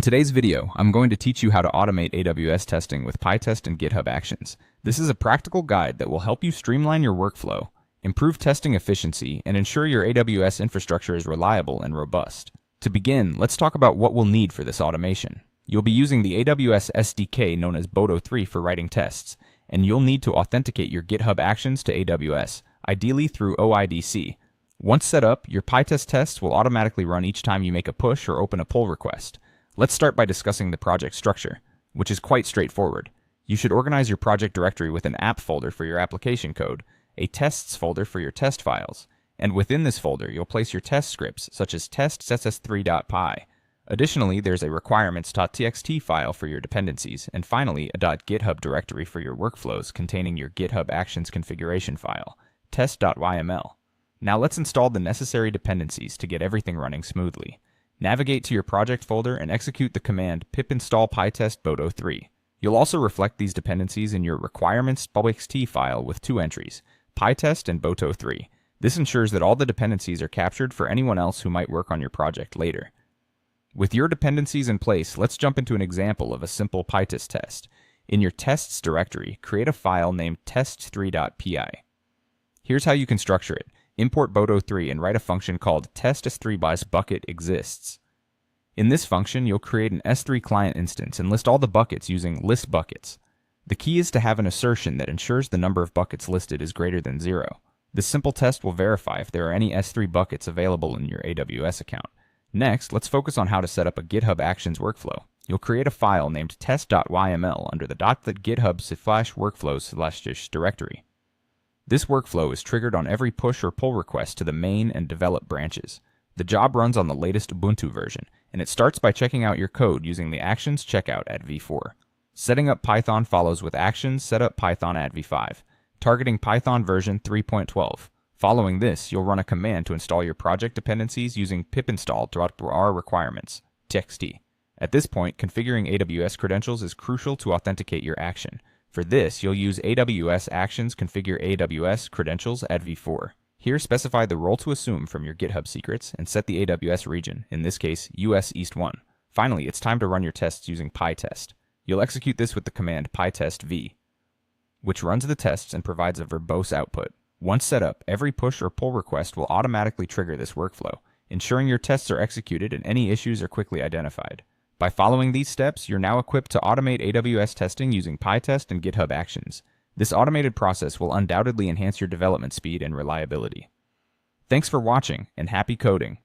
In today's video, I'm going to teach you how to automate AWS testing with Pytest and GitHub Actions. This is a practical guide that will help you streamline your workflow, improve testing efficiency, and ensure your AWS infrastructure is reliable and robust. To begin, let's talk about what we'll need for this automation. You'll be using the AWS SDK known as Boto3 for writing tests, and you'll need to authenticate your GitHub Actions to AWS, ideally through OIDC. Once set up, your Pytest tests will automatically run each time you make a push or open a pull request. Let's start by discussing the project structure, which is quite straightforward. You should organize your project directory with an app folder for your application code, a tests folder for your test files, and within this folder you'll place your test scripts such as tests.ss3.py. Additionally, there's a requirements.txt file for your dependencies, and finally a .github directory for your workflows containing your GitHub Actions configuration file, test.yml. Now let's install the necessary dependencies to get everything running smoothly. Navigate to your project folder and execute the command pip install pytest boto3. You'll also reflect these dependencies in your requirements.txt file with two entries, pytest and boto3. This ensures that all the dependencies are captured for anyone else who might work on your project later. With your dependencies in place, let's jump into an example of a simple Pytest test. In your tests directory, create a file named test3.py. Here's how you can structure it. Import Boto3 and write a function called test_s3 exists. In this function, you'll create an S3 client instance and list all the buckets using list buckets. The key is to have an assertion that ensures the number of buckets listed is greater than 0. This simple test will verify if there are any S3 buckets available in your AWS account. Next, let's focus on how to set up a GitHub Actions workflow. You'll create a file named test.yml under the .github/workflows/ directory. This workflow is triggered on every push or pull request to the main and develop branches. The job runs on the latest Ubuntu version, and it starts by checking out your code using the Actions checkout at v4. Setting up Python follows with Actions set up Python at v5, targeting Python version 3.12. Following this, you'll run a command to install your project dependencies using pip-install.r requirements.txt. At this point, configuring AWS credentials is crucial to authenticate your action. For this, you'll use AWS Actions configure AWS credentials at v4. Here, specify the role to assume from your GitHub secrets and set the AWS region, in this case, US East 1. Finally, it's time to run your tests using Pytest. You'll execute this with the command pytest_v, which runs the tests and provides a verbose output. Once set up, every push or pull request will automatically trigger this workflow, ensuring your tests are executed and any issues are quickly identified. By following these steps, you're now equipped to automate AWS testing using Pytest and GitHub Actions. This automated process will undoubtedly enhance your development speed and reliability. Thanks for watching, and happy coding!